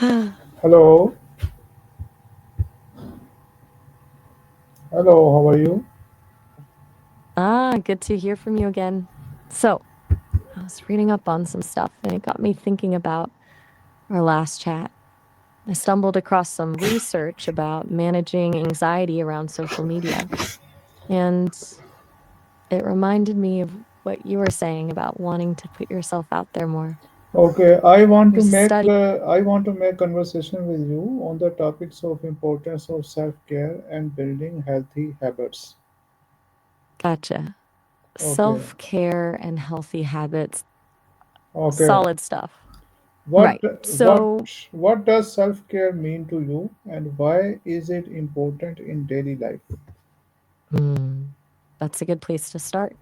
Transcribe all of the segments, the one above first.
Hello, hello, how are you? Good to hear from you again. So, I was reading up on some stuff and it got me thinking about our last chat. I stumbled across some research about managing anxiety around social media, and it reminded me of what you were saying about wanting to put yourself out there more. Okay, I want to There's a make study. conversation with you on the topics of importance of self-care and building healthy habits. Gotcha. Okay, Self care and healthy habits, okay. solid stuff. What Right. what So, what does self-care mean to you, and why is it important in daily life? hmm, that's a good place to start.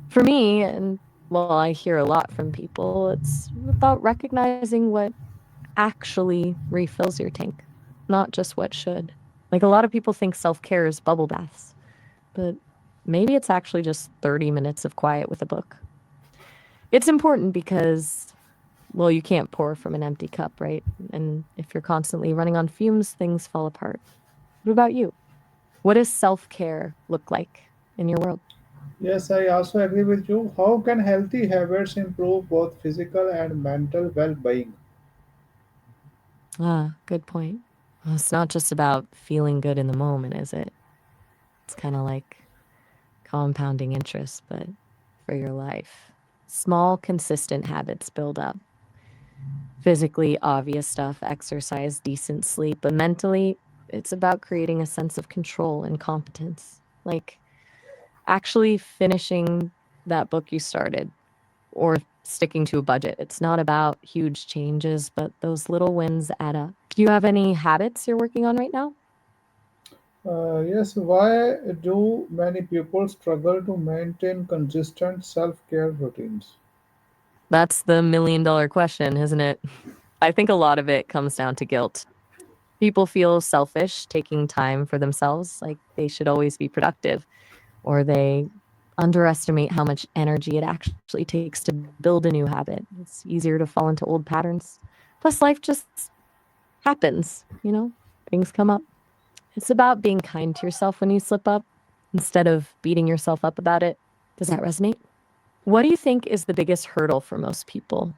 For me, and well, I hear a lot from people, it's about recognizing what actually refills your tank, not just what should. Like a lot of people think self care is bubble baths, but maybe it's actually just 30 minutes of quiet with a book. It's important because, well, you can't pour from an empty cup, right? And if you're constantly running on fumes, things fall apart. What about you? What does self care look like in your world? Yes, I also agree with you. How can healthy habits improve both physical and mental well-being? Good point. Well, it's not just about feeling good in the moment, is it? It's kind of like compounding interest, but for your life. Small, consistent habits build up. Physically, obvious stuff, exercise, decent sleep, but mentally, it's about creating a sense of control and competence. Like actually finishing that book you started or sticking to a budget. It's not about huge changes, but those little wins add up. Do you have any habits you're working on right now? Yes, why do many people struggle to maintain consistent self-care routines? That's the $1,000,000 question, isn't it? I think a lot of it comes down to guilt. People feel selfish taking time for themselves, like they should always be productive, or they underestimate how much energy it actually takes to build a new habit. It's easier to fall into old patterns. Plus, life just happens. Things come up. It's about being kind to yourself when you slip up instead of beating yourself up about it. Does that resonate? What do you think is the biggest hurdle for most people?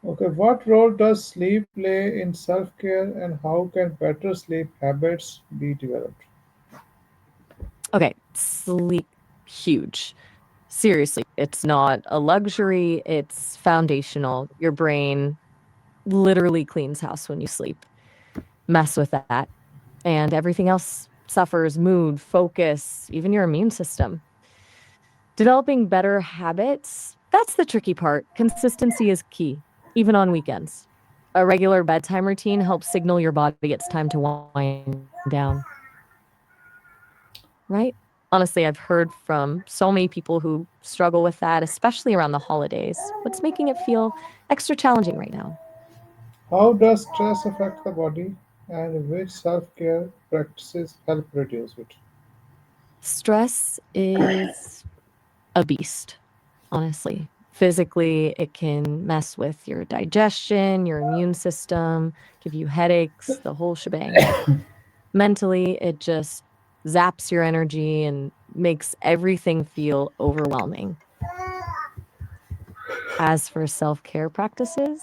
Okay, what role does sleep play in self-care and how can better sleep habits be developed? Okay, sleep, huge. Seriously, it's not a luxury, it's foundational. Your brain literally cleans house when you sleep. Mess with that. And everything else suffers mood, focus, even your immune system. Developing better habits, that's the tricky part. Consistency is key, even on weekends. A regular bedtime routine helps signal your body it's time to wind down, right? Honestly, I've heard from so many people who struggle with that, especially around the holidays. What's making it feel extra challenging right now? How does stress affect the body and which self-care practices help reduce it? Stress is a beast, honestly. Physically, it can mess with your digestion, your immune system, give you headaches, the whole shebang. Mentally, it just zaps your energy and makes everything feel overwhelming. As for self care practices,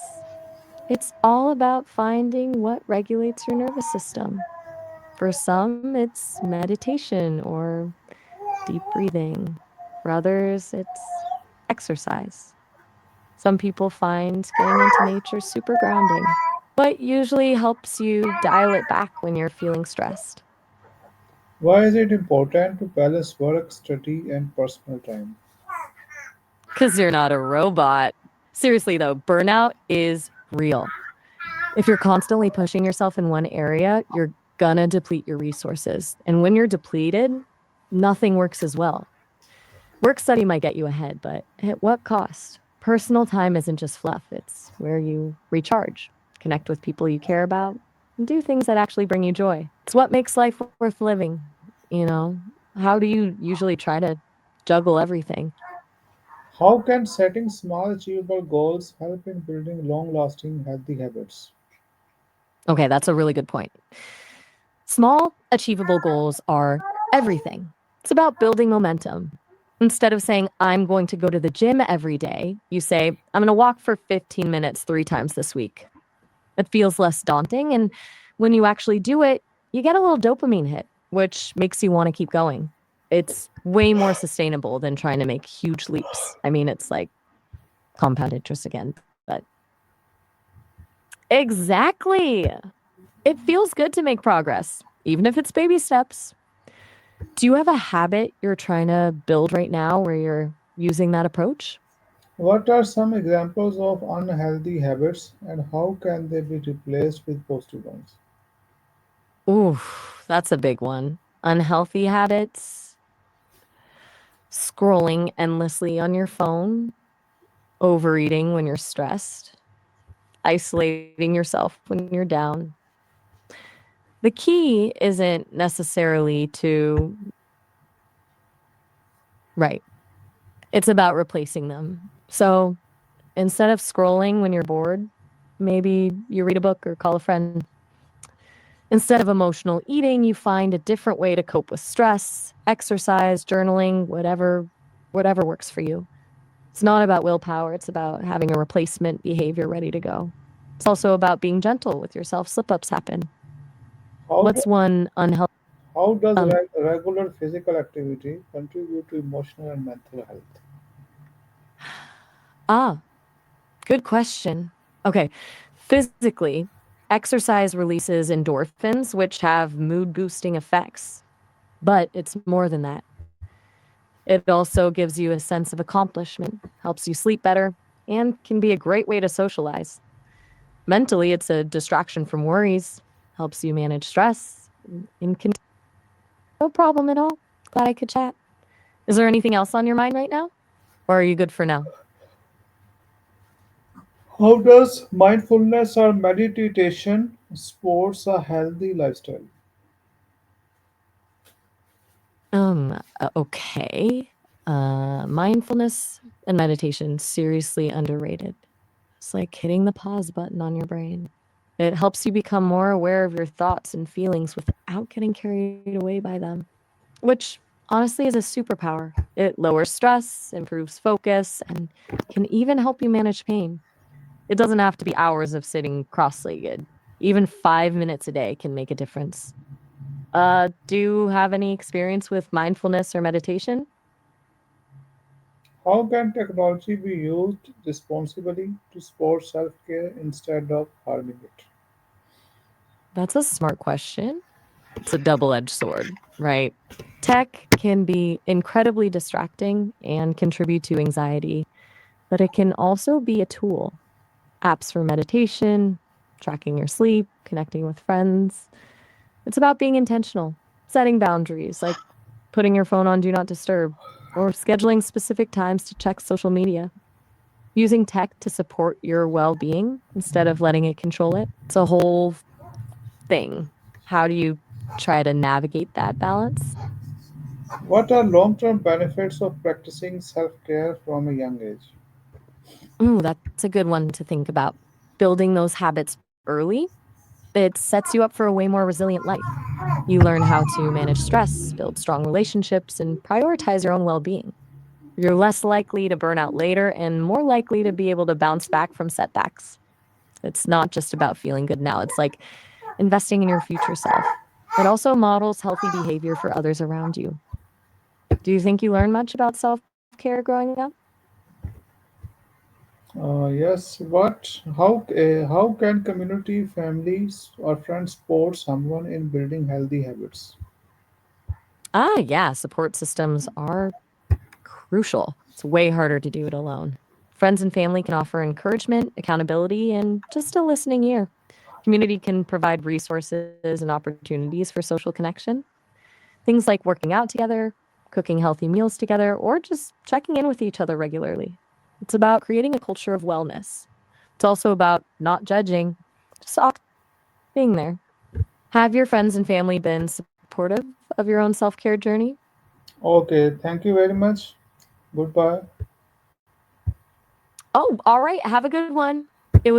it's all about finding what regulates your nervous system. For some, it's meditation or deep breathing. For others, it's exercise. Some people find getting into nature super grounding. What usually helps you dial it back when you're feeling stressed? Why is it important to balance work, study, and personal time? Because you're not a robot. Seriously, though, burnout is real. If you're constantly pushing yourself in one area, you're gonna deplete your resources. And when you're depleted, nothing works as well. Work study might get you ahead, but at what cost? Personal time isn't just fluff, it's where you recharge, connect with people you care about, and do things that actually bring you joy. It's what makes life worth living. How do you usually try to juggle everything? How can setting small achievable goals help in building long-lasting healthy habits? Okay, that's a really good point. Small, achievable goals are everything. It's about building momentum. Instead of saying, I'm going to go to the gym every day, you say, I'm going to walk for 15 minutes 3 times this week. It feels less daunting. And when you actually do it, you get a little dopamine hit, which makes you want to keep going. It's way more sustainable than trying to make huge leaps. I mean, it's like compound interest again, but exactly. It feels good to make progress, even if it's baby steps. Do you have a habit you're trying to build right now where you're using that approach? What are some examples of unhealthy habits and how can they be replaced with positive ones? Ooh, that's a big one. Unhealthy habits, scrolling endlessly on your phone, overeating when you're stressed, isolating yourself when you're down. The key isn't necessarily to, right, it's about replacing them. So instead of scrolling when you're bored, maybe you read a book or call a friend. Instead of emotional eating, you find a different way to cope with stress, exercise, journaling, whatever works for you. It's not about willpower, it's about having a replacement behavior ready to go. It's also about being gentle with yourself. Slip-ups happen. How, do, What's one unhealthy how does um regular physical activity contribute to emotional and mental health? ah, good question. Okay. Physically, exercise releases endorphins which have mood boosting effects, but it's more than that. It also gives you a sense of accomplishment, helps you sleep better, and can be a great way to socialize. Mentally, it's a distraction from worries, helps you manage stress, and can no problem at all. Glad I could chat. Is there anything else on your mind right now? Or are you good for now? How does mindfulness or meditation supports a healthy lifestyle? Okay. Mindfulness and meditation seriously underrated. It's like hitting the pause button on your brain. It helps you become more aware of your thoughts and feelings without getting carried away by them, which honestly is a superpower. It lowers stress, improves focus, and can even help you manage pain. It doesn't have to be hours of sitting cross legged. Even 5 minutes a day can make a difference. Do you have any experience with mindfulness or meditation? How can technology be used responsibly to support self care instead of harming it? That's a smart question. It's a double edged sword, right? Tech can be incredibly distracting and contribute to anxiety, but it can also be a tool. Apps for meditation, tracking your sleep, connecting with friends. It's about being intentional, setting boundaries, like putting your phone on Do Not Disturb, or scheduling specific times to check social media. Using tech to support your well being instead of letting it control it. It's a whole thing. How do you try to navigate that balance? What are long term benefits of practicing self care from a young age? Ooh, that's a good one to think about. Building those habits early, it sets you up for a way more resilient life. You learn how to manage stress, build strong relationships, and prioritize your own well being. You're less likely to burn out later and more likely to be able to bounce back from setbacks. It's not just about feeling good now, it's like investing in your future self. It also models healthy behavior for others around you. Do you think you learn much about self care growing up? Yes, how can community, families, or friends support someone in building healthy habits? Yeah, support systems are crucial. It's way harder to do it alone. Friends and family can offer encouragement, accountability, and just a listening ear. Community can provide resources and opportunities for social connection. Things like working out together, cooking healthy meals together, or just checking in with each other regularly. It's about creating a culture of wellness. It's also about not judging, just being there. Have your friends and family been supportive of your own self care journey? Okay, thank you very much. Goodbye. Oh, all right. Have a good one.